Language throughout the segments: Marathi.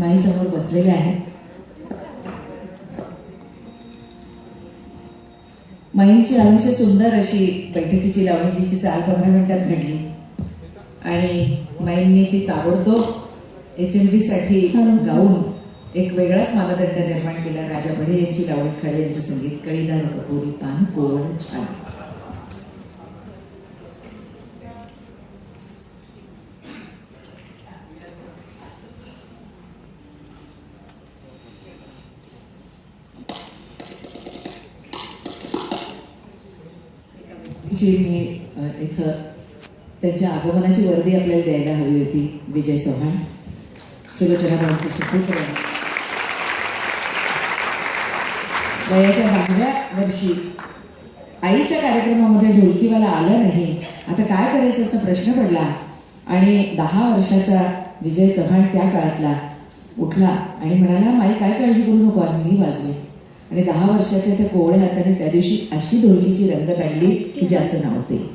माई समोर बसलेले आहेत. माईंची अतिशय सुंदर अशी बैठकीची लावणी जिची चाल 15 मिनिटात घडली आणि माईंनी ती ताबडतोब HMV साठी गाऊन एक वेगळाच मानदंड निर्माण केला. राजा बढे यांची लावणी, खळे यांचं संगीत, कळीदार कपुरी पान कोवळ छान. जी मी इथं त्यांच्या आगमनाची वर्दी आपल्याला द्यायला हवी होती. विजय चव्हाण, सुलोचनाबाईंचे सुपुत्र, वयाच्या 12व्या वर्षी आईच्या कार्यक्रमामध्ये ढोलकीवाला आला नाही. आता काय करायचं असा प्रश्न पडला आणि 10 वर्षाचा विजय चव्हाण त्या काळातला उठला आणि म्हणाला, माई काय काळजी करू नको, आज मी वाजवे. आणि 10 वर्षाच्या त्या कोवळ्या हाताने त्या दिवशी अशी ढोलकीची रंगत आणली की ज्याचं नाव ते.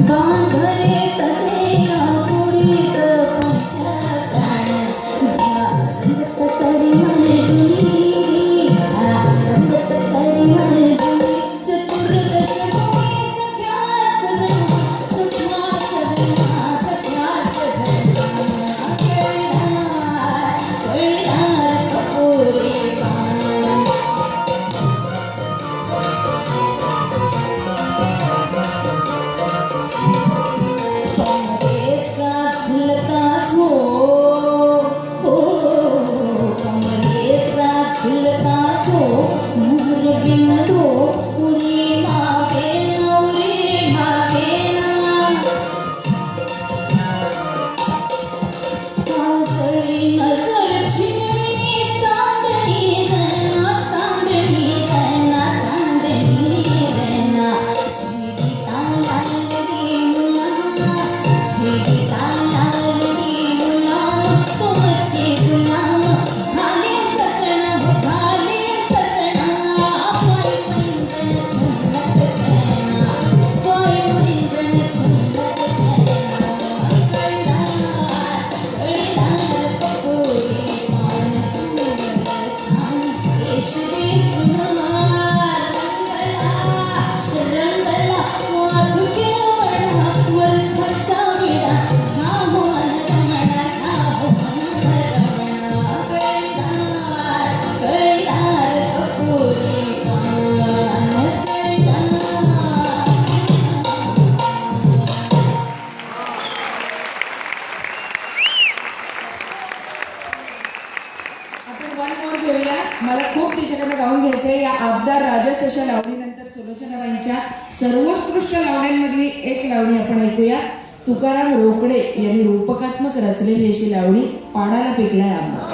बांधले तसे आपुडीत पंचप्राण रंगत करी मर्दिनी रंगत करी मर्दिनी चतुर्दश कोणी सख्या सजना सख्या सजना कळीदार कपोरी कमरेचा झुलता कमरेचा झुलता मोर बिन धो उरी मागे नवरी मागे ना काजळी नजर छिनविनी चांदणी नैना चांदणी नैना चांदणी नैना छिडिता लागली मुलांना छिडिता लागली मुलांना तुमची गुलाम झाले सजना झाले सजना पाय पैंजण छंदत छैना पाय पैंजण छंदत छैना कळीदार कपोरी पान फुलत छान केशरी सुनार रंगला माधुके वनावर खचा विडा घावन रमणा कळीदार कपोरी पान आपण वन मोर घेऊया. मला खूप तिच्याकडे गाऊन घ्यायचंय. या आबदार राजस अशा लावणीनंतर सुलोचनाबाईंच्या सर्वोत्कृष्ट लावण्यांमधली एक लावणी आपण ऐकूया. तुकाराम रोकडे यांनी रूपकात्मक रचलेली अशी लावणी पाडाला पिकलाय आंबा.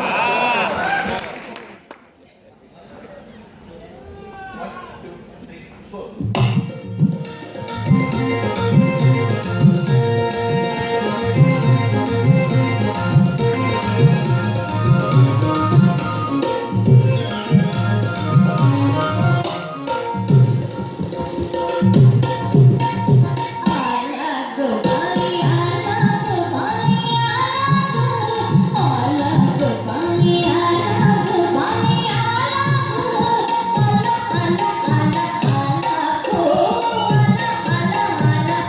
आला ग बाई आला ग बाई आला ग बाई आला ग बाई आला आला आला हो आला आला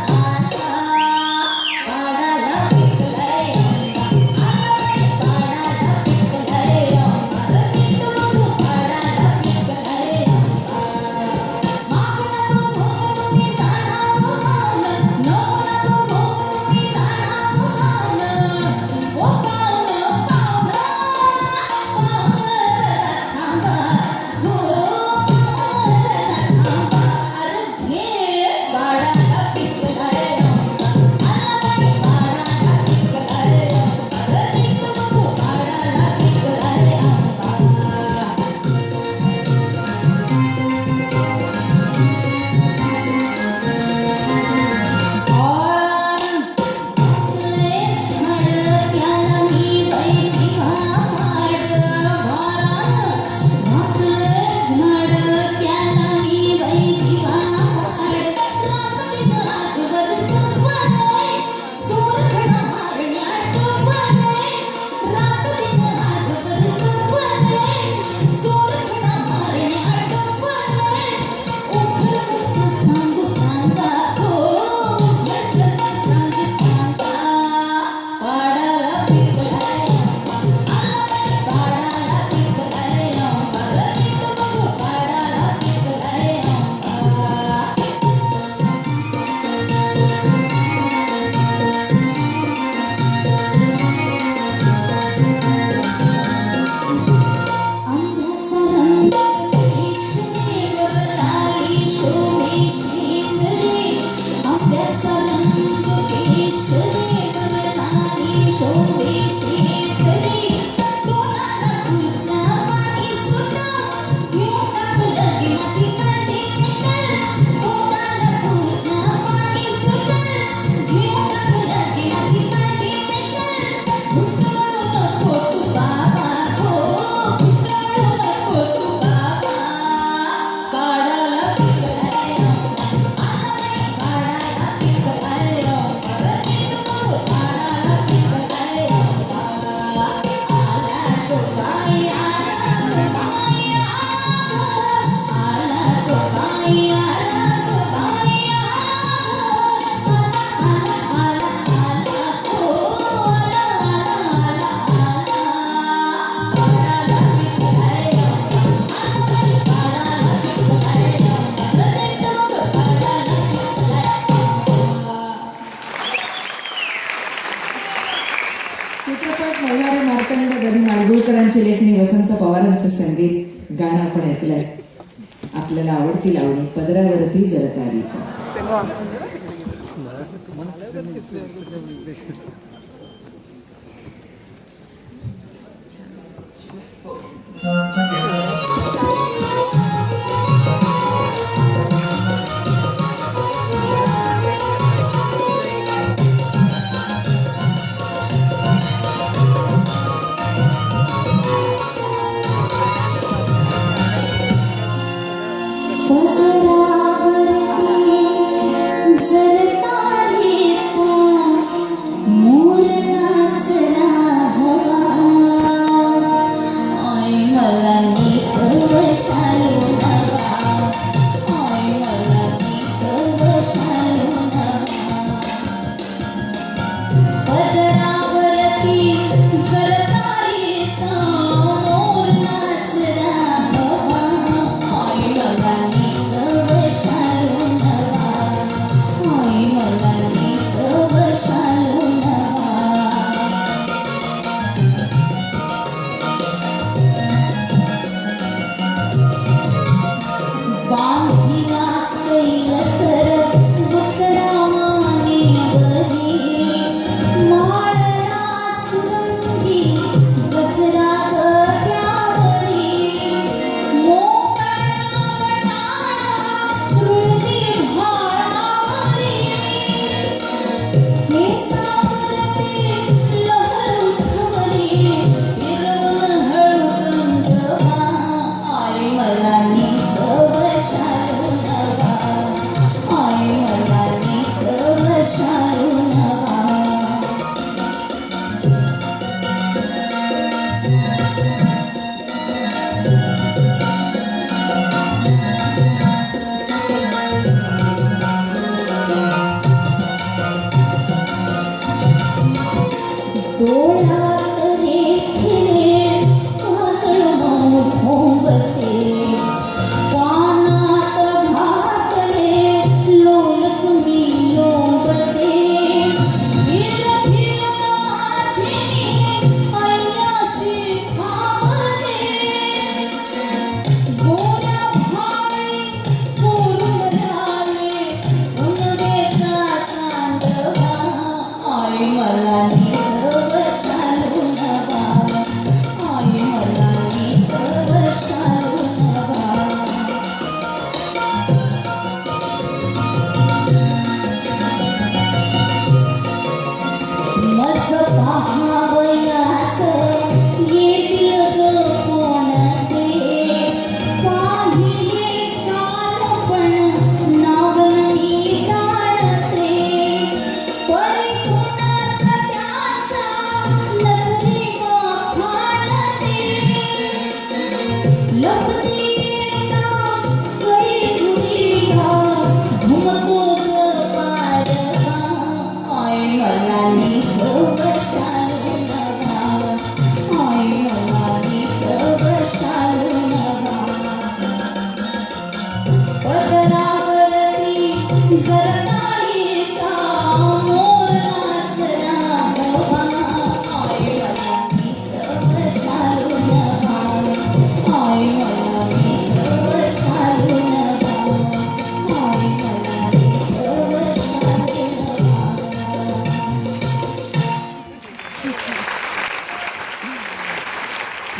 पाडाला पिकलाय पाडाला पिकलाय पाडाला पिकलाय माडगुळकरांची लेखणी, वसंत पवारांचं संगीत, गाणं आपण ऐकलंय. आपल्याला आवडती लावणी पदरावरती जरतारीचं.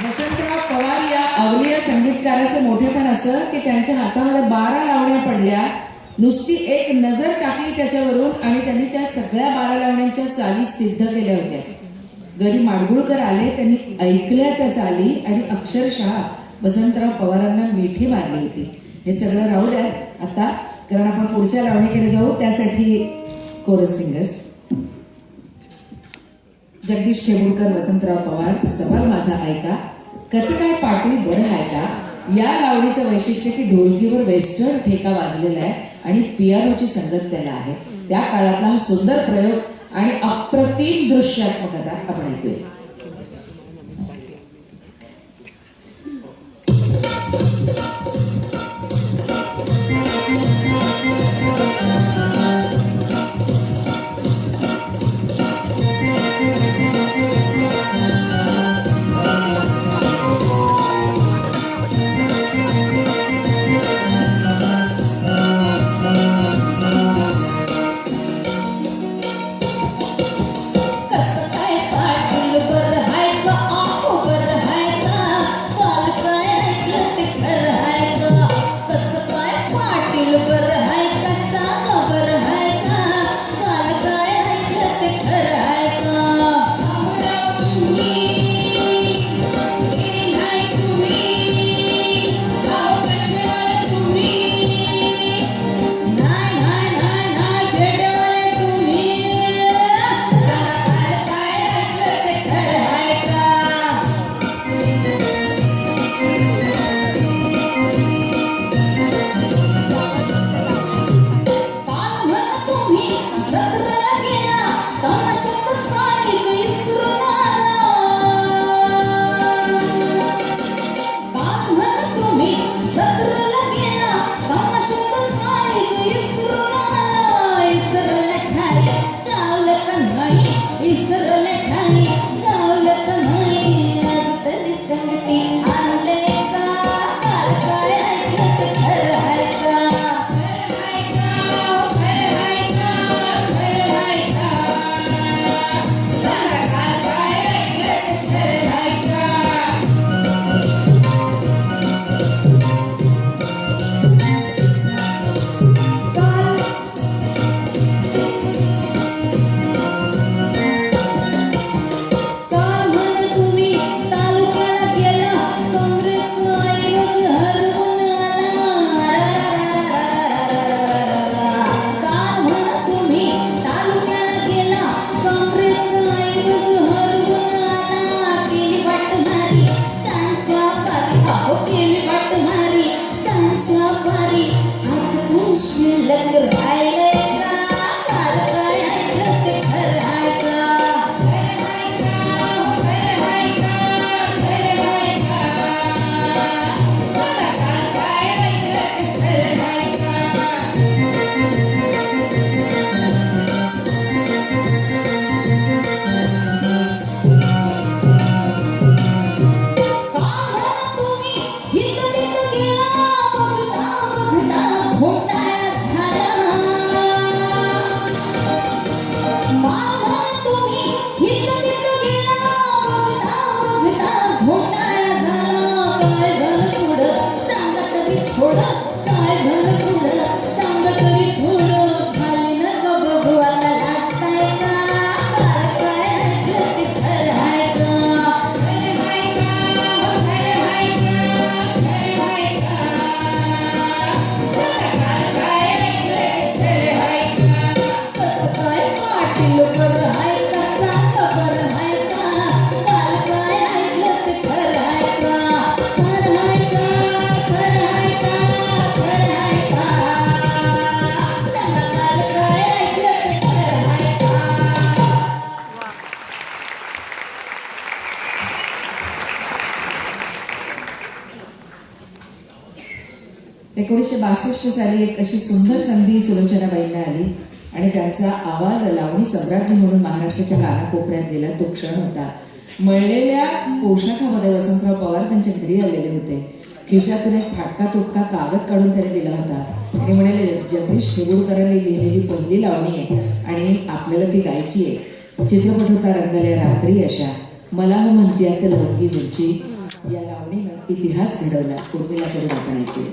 वसंतराव पवार या अवलिया संगीतकाराचं मोठेपण असं की त्यांच्या हातामध्ये 12 लावण्या पडल्या. नुसती एक नजर टाकली त्याच्यावरून आणि त्यांनी त्या सगळ्या 12 लावण्यांच्या चाली सिद्ध केल्या होत्या. घरी माडगुळकर आले, त्यांनी ऐकल्या त्या चाली आणि अक्षरशः वसंतराव पवारांना मिठी मारली होती. हे सगळं राहू द्यात आता, कारण आपण पुढच्या लावणीकडे जाऊ. त्यासाठी कोरस सिंगर्स जगदीश खेबुडकर, वसंतराव पवार, सवाल माझा ऐका, कसं काय पाटील बरं ऐका. या लावणीचं वैशिष्ट्य की ढोलकीवर वेस्टर्न ठेका वाजलेला आहे आणि पियानोची संगत त्याला आहे. त्या काळातला हा सुंदर प्रयोग आणि अप्रतिम दृश्यात्मकता आपण ऐकूया. कसं काय पाटील बरं हाय का आहो बरं हाय का काल काय ऐकलं ते खरं हाय का कसं काय पाटील बरं हाय का सांगा बरं हाय का काल काय ऐकलं ते खरं हाय का भाऊराव तुम्ही नाही तुम्ही भाऊ पेशवेवाले तुम्ही नाही नाही नाही नाही पेटवाले तुम्ही सांगा काल काय ऐकलं ते खरं हाय का काल म्हण तुम्ही जत्रेला गेला तमाशात पाणीच विसरून आला काल म्हण तुम्ही जत्रेला गेला तमाशात पाणीच विसरून आला इसरले ठाई गावलं का नाही इसरले ठाई गावलं का नाही आज तरी संगती आणले का काल काय ऐकलं ते खरं आहे का काल म्हण तुम्ही तालुक्याला गेला काँग्रेसचं ऐवज हरवून आला काल म्हण तुम्ही तालुक्याला गेला काँग्रेसचं ऐवज हरवून आला केली वाटमारी सांच्या पारी अहो केली वाटमारी सांच्या पारी आज तू शिल्लक राहिले का काल काय ऐकलं ते खरं आहे का थोडं काय झालं थोडं सांगा तरी थोडं खाली नका बघू आता लागताय का काल काय ऐकलं ते खरं आहे कसं काय पाटील बरं आहे का सांगा बरं आहे का काल काय ऐकलं ते खरं आहे का खरं आहे का खरं आहे का खरं आहे का सांगा काल काय ऐकलं ते खरं आहे का 1962 साली एक अशी सुंदर संधी सुलोचनाबाईंना आली आणि त्यांचा आवाज लावणी सम्राज्ञी म्हणून महाराष्ट्राच्या कानाकोपऱ्यात गेला तो क्षण होता. मळलेल्या पोशाखामध्ये वसंतराव पवार त्यांच्या घरी आलेले होते. खिशातून एक फाटका तुटका कागद काढून त्याने दिला होता. ते म्हणाले, जगदीश खेगुडकरांनी लिहिलेली पहिली लावणी आहे आणि आपल्याला ती गायची आहे. चित्रपट होता रंगल्या रात्री अशा मला हो म्हणती आता लवंगी मिरची. या लावणीनं इतिहास घडवला. उर्मिला करून आपण ऐकूया.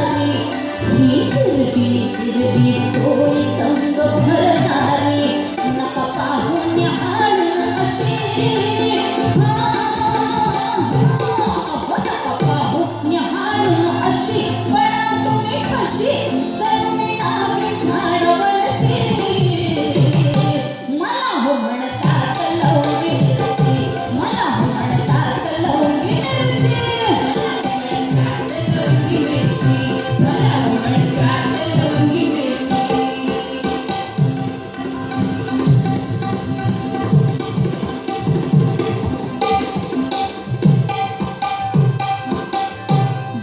वारी ही हिरवी चोळी तंग भरणारी नका पाहून न्याहाळून अशी नका पाहून न्याहाळून अशी पण तुम्ही कशी सरमी नावी झाडवरची मला हो म्हणतात लवंगी मिरची मला हो म्हणतात लवंगी मिरची मला हो म्हणतात लवंगी मिरची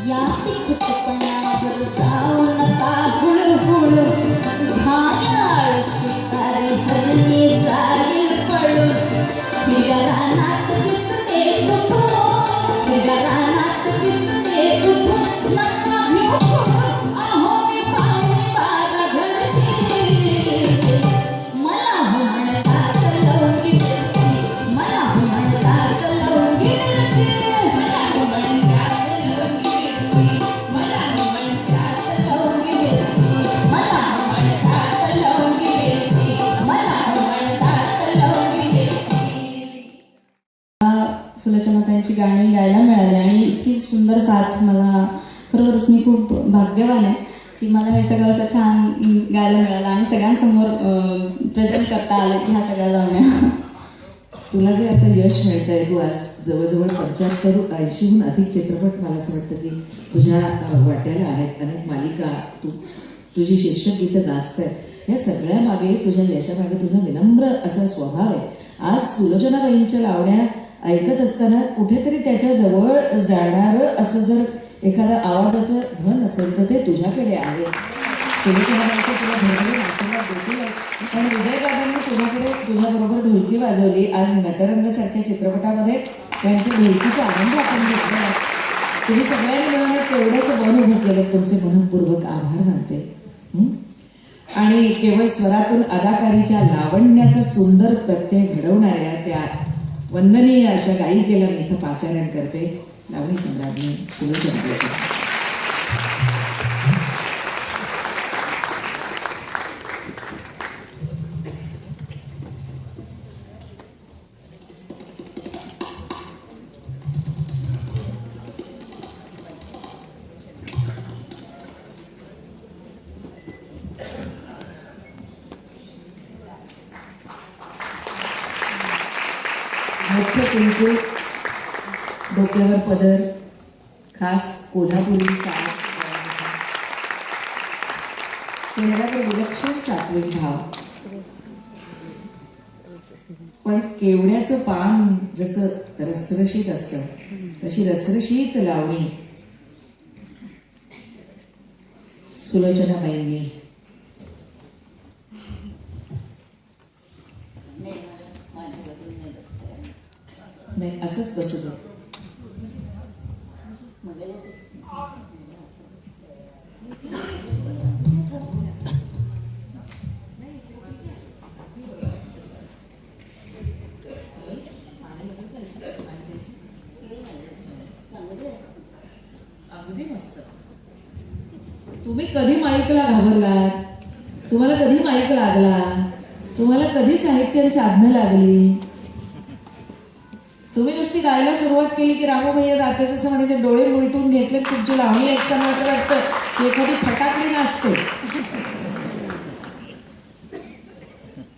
या तिखटपणावर जाऊ नका हुळहुळ घायाळ शिकारी हरणी जाईल पळून हिरव्या रानात दिसते कुठून हिरव्या रानात दिसते कुठून नका भिऊ पळून अहो मी पाहुणे बारा घरची मला हो म्हणतात लवंगी मिरची मला हो म्हणतात लवंगी मिरची मला हो म्हणतात लवंगी मिरची मला हो म्हणतात लवंगी मिरची मला हो म्हणतात लवंगी मिरची मला हो म्हणतात लवंगी मिरची सुलोचनाताईंची गाणी गायला मिळाली आणि इतकी सुंदर साथ मला खरोखरच मी खूप भाग्यवान आहे की मला हे सगळं असं छान गायला मिळालं आणि सगळ्यांसमोर प्रेझेंट करता आलं की ह्या सगळ्या लावण्या तुला जे आता यश मिळतंय, तू आज जवळजवळ 75-80हून अधिक चित्रपट मला असं वाटतं की तुझ्या वाट्याला आहेत, अनेक मालिका, तुझी शीर्षक गीतं गाजतायत. या सगळ्या मागे तुझ्या यशामागे तुझा विनम्र असा स्वभाव आहे. आज सुलोचनाबाईंच्या लावण्या ऐकत असताना कुठेतरी त्याच्या जवळ जाणारं असं जर एखादं आवाजाचं धन असेल तर ते तुझ्याकडे आहे. सुलोचनाबाईंचं तुला भरभरून आशीर्वाद देतील. पण विजयदादांनी तुझ्याकडे तुझ्याबरोबर ढोलकी वाजवली. आज नटरंगसारख्या चित्रपटामध्ये त्यांच्या ढोलकीचा आनंद आपण घेतला. तुम्ही सगळ्यांनी मिळून एक तेवढंच मन उभं केलं. तुमचे मनपूर्वक आभार मानते. आणि केवळ स्वरातून अदाकारीच्या लावण्याचा सुंदर प्रत्यय घडवणाऱ्या त्या वंदनीय अशा गायिकेला मी इथं पाचारण करते. लावणी सम्राज्ञी सुलोचनाबाई. मोठं कुंकू, डोक्यावर पदर, खास कोल्हापुरी साज, चेहऱ्यावर विलक्षण सात्विक भाव. पण केवड्याचं पान जसं रसरशीत असतं तशी रसरशीत लावणी सुलोचनाबाईंनी. नाही, असंच बसू दे. अगदी मस्त. तुम्ही कधी माईकला घाबरलात? तुम्हाला कधी माईक लागला? तुम्हाला कधी साहित्य साधनं लागली? तुम्ही नुसती गायला सुरुवात केली की रामू भैया दात्याचं असं म्हणायचे डोळे उलटून घेतले. तुमची लावणी ऐकताना असं वाटतं की एखादी फटाकडी नाचते.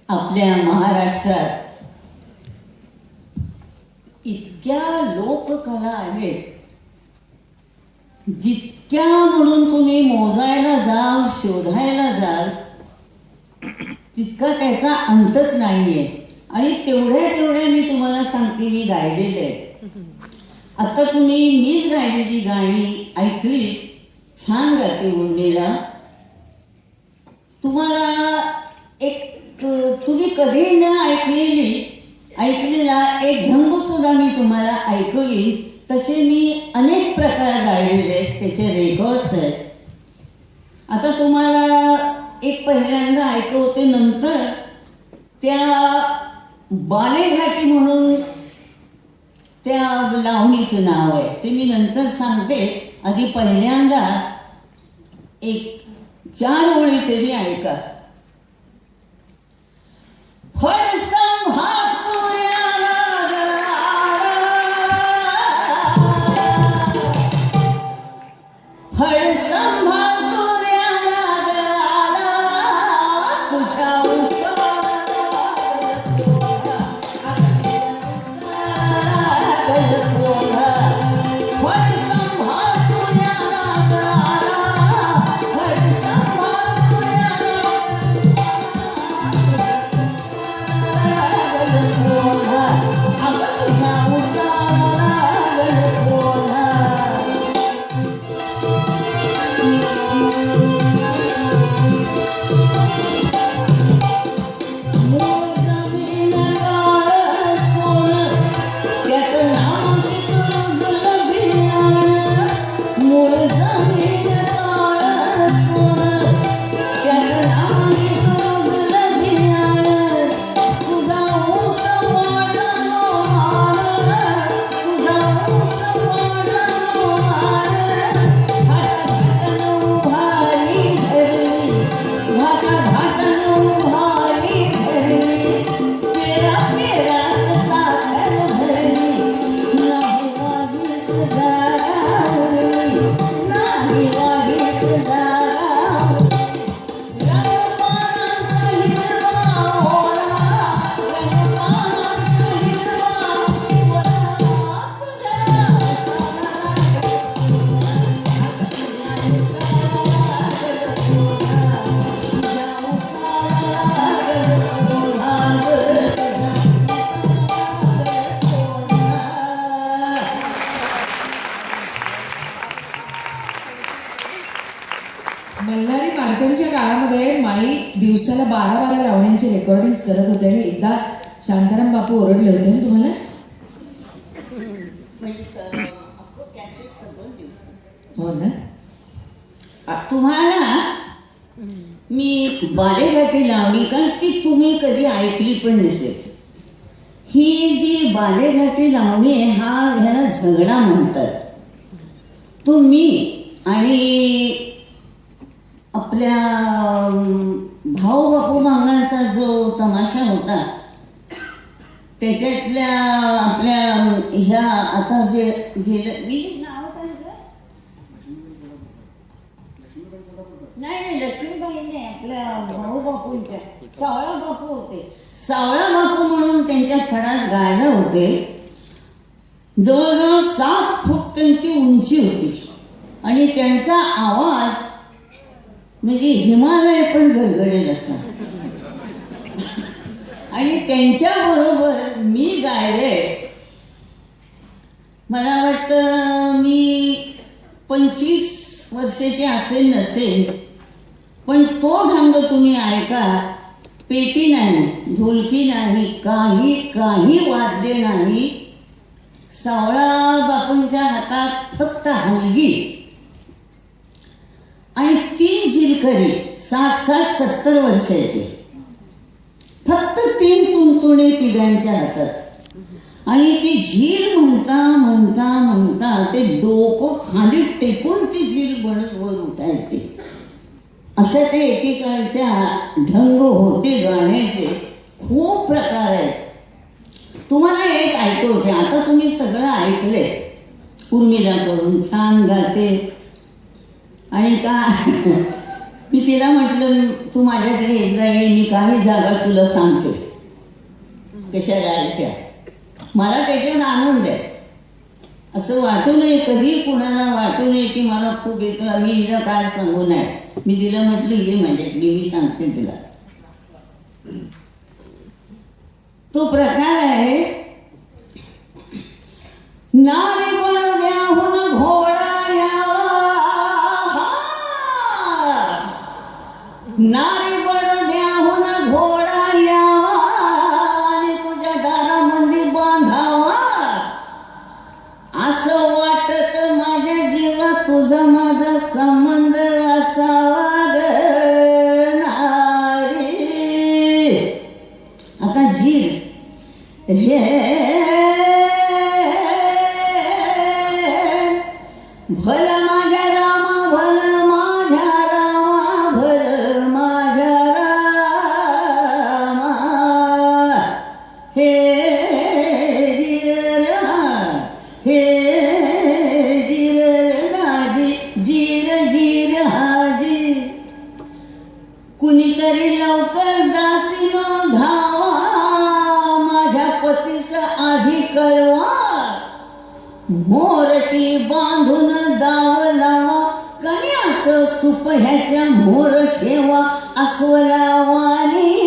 आपल्या महाराष्ट्रात इतक्या लोककला आहेत, जितक्या म्हणून तुम्ही मोजायला जाल, शोधायला जाल, तितका त्याचा अंतच नाहीये. आणि तेवढ्या मी तुम्हाला सांगते, मी गायलेले आहेत. आता तुम्ही मीच गायलेली गाणी ऐकली, छान गाते उर्मिला. तुम्हाला एक तुम्ही कधी न ऐकलेला एक ढंग सुद्धा मी तुम्हाला ऐकवी. तसे मी अनेक प्रकार गायलेले आहेत, त्याचे रेकॉर्ड्स आहेत. आता तुम्हाला एक पहिल्यांदा ऐकवते, नंतर त्या बालेघाटी म्हणून त्या लावणीचं नाव आहे, ते मी नंतर सांगते. आधी पहिल्यांदा एक 4 ओळी तरी ऐका. फळ संभातुऱ्याला फळ संभातुऱ्याला तुझ्या मल्हारी मार्तनच्या काळामध्ये माई दिवसाला 12 लावण्यांचे रेकॉर्डिंग करत होते आणि एकदा शांताराम बापू ओरडले होते ना तुम्हाला. हो ना. तुम्हाला मी बालेघाटी लावणी, कारण ती तुम्ही कधी ऐकली पण नसेल. ही जी बालेघाटी लावणी आहे, ह्याला झगडा म्हणतात. तुम्ही आणि आपल्या भाऊ बापू मांगांचा जो तमाशा होता, त्याच्यातल्या आपल्या ह्या आता जे गेलं, मी नाव काय नाही, लक्ष्मीबाई नाही, आपल्या भाऊ बापूंच्या सावळा बापू होते. सावळा बापू म्हणून त्यांच्या फडात गायनं होते. जवळजवळ 7 फूट त्यांची उंची होती आणि त्यांचा आवाज म्हणजे हिमालय पण गडगडेल असा. आणि त्यांच्याबरोबर मी गायले, मला वाटतं मी 25 वर्षाची असेल नसेल, पण तो ढंग तुम्ही ऐका. पेटी नाही, ढोलकी नाही, काही वाद्य नाही. सावळा बापूंच्या हातात फक्त हलगी आणि 3 झिलकरी, 60-70 वर्षाचे, फक्त 3 तुणतुणे तिघांच्या हातात. आणि ती झील म्हणता म्हणता म्हणता ते डोकं खाली टेकून ती झील बनत वर उठायची. अशा ते एकेकाळच्या ढंग होते गाण्याचे. खूप प्रकार आहेत. तुम्हाला एक ऐकवते, आता तुम्ही सगळं ऐकले. उर्मिलाकडून छान गाते. आणि का मी तिला म्हटलं तू माझ्याकडे एकदा ये, मी काही जागा तुला सांगते कशा गायच्या. मला त्याच्यात आनंद आहे. असं वाटू नये, कधी कुणाला वाटू नये की मला खूप येतं, मी हिला काय सांगू नये. मी तिला म्हटलं ये माझ्याकडे, मी सांगते तिला. तो प्रकार आहे, नारी पण द्याहून घोडा यावा, नारी पण द्याहून घोडा यावा आणि तुझ्या दारामध्ये बांधावा. असं वाटत माझ्या जीवा तुझा माझा संबंध असावा ग नारी. आता झील हे भल माझ्या रामा, भल माझ्या कुणीतरी लवकर दासीनो धावा, माझ्या पतीस आधी कळवा. मोरटी बांधून दाव लावा, कण्याचं सूप ह्याच्या मोर ठेवा. अस्वलावानी